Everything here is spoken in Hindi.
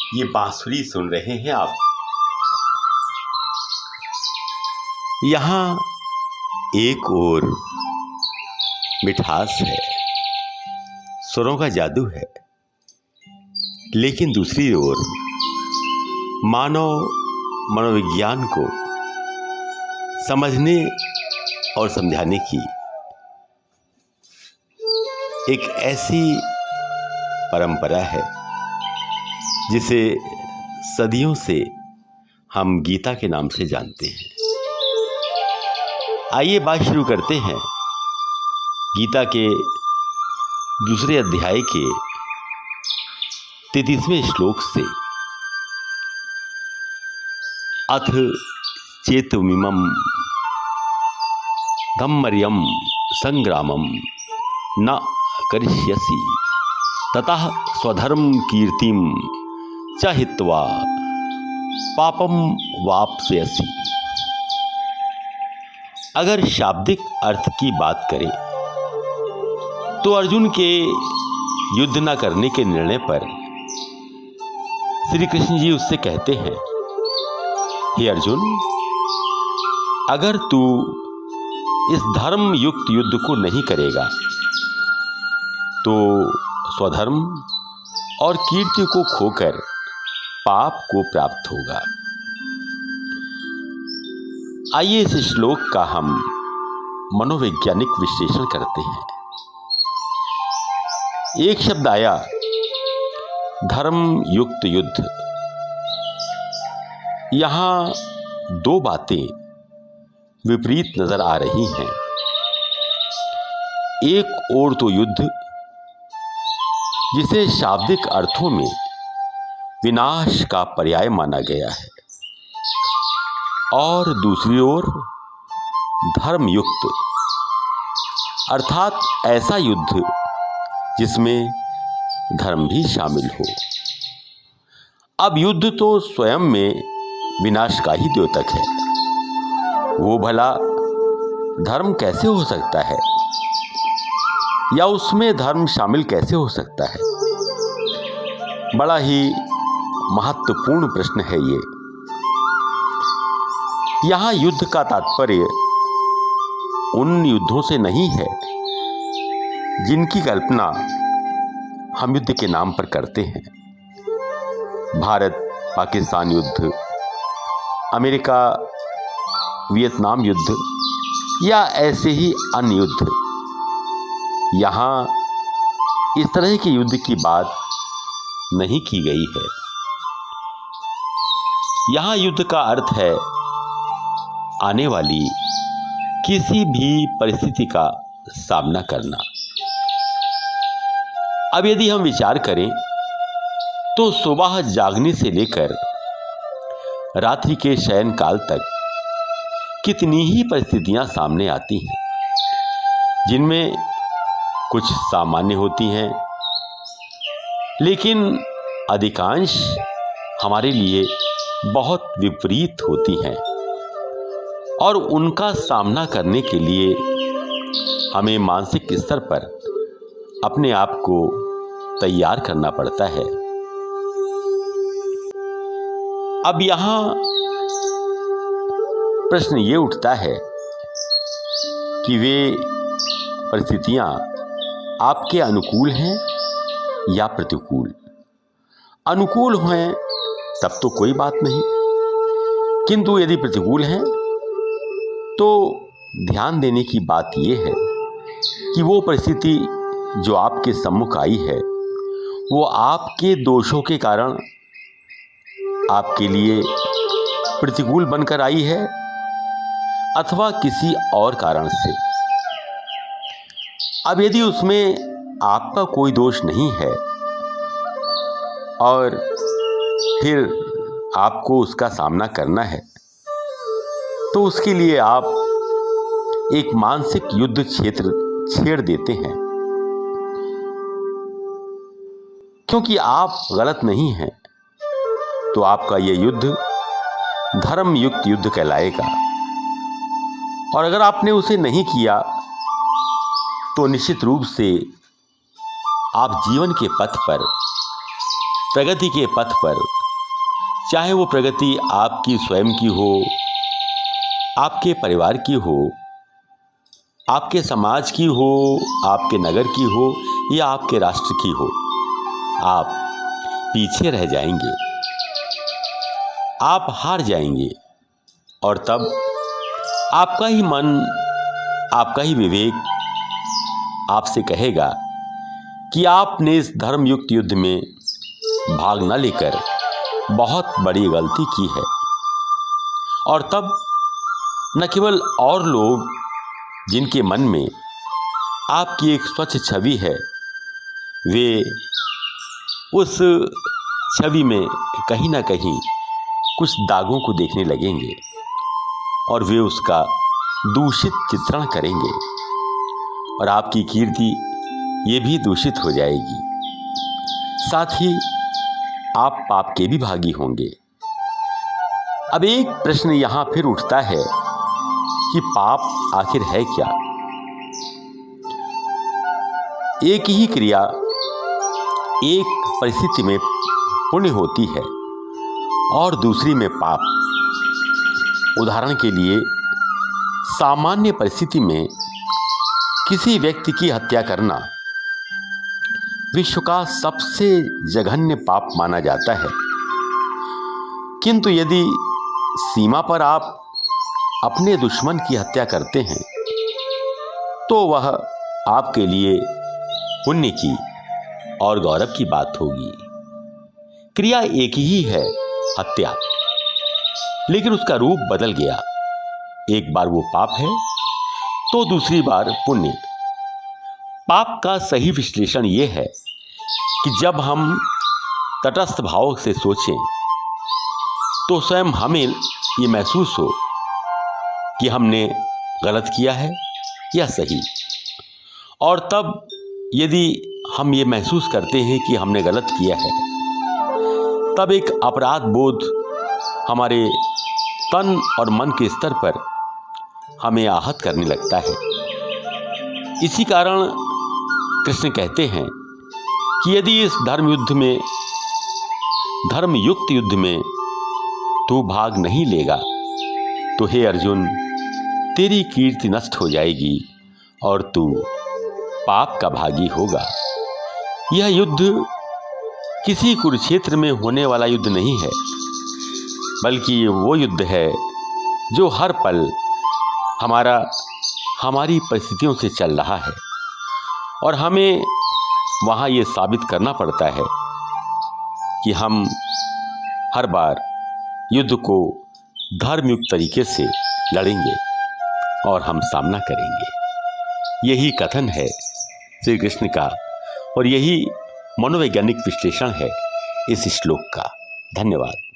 ये बांसुरी सुन रहे हैं आप। यहाँ एक ओर मिठास है, स्वरों का जादू है, लेकिन दूसरी ओर मानव मनोविज्ञान को समझने और समझाने की एक ऐसी परंपरा है जिसे सदियों से हम गीता के नाम से जानते हैं। आइए बात शुरू करते हैं गीता के दूसरे अध्याय के 33वें श्लोक से। अथ चेतमिमं धम्मर्यं संग्रामं न करिष्यसि ततः स्वधर्म कीर्तिं च हित्वा पापम वाप्स्यसि। अगर शाब्दिक अर्थ की बात करें तो अर्जुन के युद्ध न करने के निर्णय पर श्री कृष्ण जी उससे कहते हैं, हे अर्जुन, अगर तू इस धर्म युक्त युद्ध को नहीं करेगा तो स्वधर्म और कीर्ति को खोकर पाप को प्राप्त होगा। आइए इस श्लोक का हम मनोवैज्ञानिक विश्लेषण करते हैं। एक शब्द आया, धर्म युक्त युद्ध। यहां दो बातें विपरीत नजर आ रही हैं। एक ओर तो युद्ध जिसे शाब्दिक अर्थों में विनाश का पर्याय माना गया है, और दूसरी ओर धर्मयुक्त अर्थात ऐसा युद्ध जिसमें धर्म भी शामिल हो। अब युद्ध तो स्वयं में विनाश का ही द्योतक है, वो भला धर्म कैसे हो सकता है या उसमें धर्म शामिल कैसे हो सकता है? बड़ा ही महत्वपूर्ण प्रश्न है ये। यहां युद्ध का तात्पर्य उन युद्धों से नहीं है जिनकी कल्पना हम युद्ध के नाम पर करते हैं। भारत पाकिस्तान युद्ध, अमेरिका वियतनाम युद्ध या ऐसे ही अन्य युद्ध। यहां इस तरह के युद्ध की बात नहीं की गई है। यहां युद्ध का अर्थ है आने वाली किसी भी परिस्थिति का सामना करना। अब यदि हम विचार करें तो सुबह जागने से लेकर रात्रि के शयन काल तक कितनी ही परिस्थितियां सामने आती हैं, जिनमें कुछ सामान्य होती हैं, लेकिन अधिकांश हमारे लिए बहुत विपरीत होती हैं, और उनका सामना करने के लिए हमें मानसिक स्तर पर अपने आप को तैयार करना पड़ता है। अब यहां प्रश्न ये उठता है कि वे परिस्थितियां आपके अनुकूल हैं या प्रतिकूल। अनुकूल हैं तब तो कोई बात नहीं, किंतु यदि प्रतिकूल हैं तो ध्यान देने की बात यह है कि वो परिस्थिति जो आपके सम्मुख आई है वो आपके दोषों के कारण आपके लिए प्रतिकूल बनकर आई है अथवा किसी और कारण से। अब यदि उसमें आपका कोई दोष नहीं है और फिर आपको उसका सामना करना है, तो उसके लिए आप एक मानसिक युद्ध क्षेत्र छेड़ देते हैं, क्योंकि आप गलत नहीं हैं तो आपका यह युद्ध धर्म युक्त युद्ध कहलाएगा। और अगर आपने उसे नहीं किया तो निश्चित रूप से आप जीवन के पथ पर, प्रगति के पथ पर चाहे वो प्रगति आपकी स्वयं की हो, आपके परिवार की हो, आपके समाज की हो, आपके नगर की हो या आपके राष्ट्र की हो, आप पीछे रह जाएंगे, आप हार जाएंगे। और तब आपका ही मन, आपका ही विवेक आपसे कहेगा कि आपने इस धर्मयुक्त युद्ध में भाग न लेकर बहुत बड़ी गलती की है। और तब न केवल और लोग जिनके मन में आपकी एक स्वच्छ छवि है, वे उस छवि में कहीं ना कहीं कुछ दागों को देखने लगेंगे और वे उसका दूषित चित्रण करेंगे और आपकी कीर्ति ये भी दूषित हो जाएगी। साथ ही आप पाप के भी भागी होंगे। अब एक प्रश्न यहां फिर उठता है कि पाप आखिर है क्या? एक ही क्रिया एक परिस्थिति में पुण्य होती है और दूसरी में पाप। उदाहरण के लिए, सामान्य परिस्थिति में किसी व्यक्ति की हत्या करना विश्व का सबसे जघन्य पाप माना जाता है, किंतु यदि सीमा पर आप अपने दुश्मन की हत्या करते हैं तो वह आपके लिए पुण्य की और गौरव की बात होगी। क्रिया एक ही है, हत्या, लेकिन उसका रूप बदल गया। एक बार वो पाप है तो दूसरी बार पुण्य। पाप का सही विश्लेषण ये है कि जब हम तटस्थ भाव से सोचें तो स्वयं हमें ये महसूस हो कि हमने गलत किया है या सही। और तब यदि हम ये महसूस करते हैं कि हमने गलत किया है, तब एक अपराध बोध हमारे तन और मन के स्तर पर हमें आहत करने लगता है। इसी कारण कृष्ण कहते हैं कि यदि इस धर्मयुक्त युद्ध में तू भाग नहीं लेगा तो हे अर्जुन, तेरी कीर्ति नष्ट हो जाएगी और तू पाप का भागी होगा। यह युद्ध किसी कुरुक्षेत्र में होने वाला युद्ध नहीं है, बल्कि वो युद्ध है जो हर पल हमारी परिस्थितियों से चल रहा है और हमें वहाँ ये साबित करना पड़ता है कि हम हर बार युद्ध को धर्मयुक्त तरीके से लड़ेंगे और हम सामना करेंगे। यही कथन है श्री कृष्ण का और यही मनोवैज्ञानिक विश्लेषण है इस श्लोक का। धन्यवाद।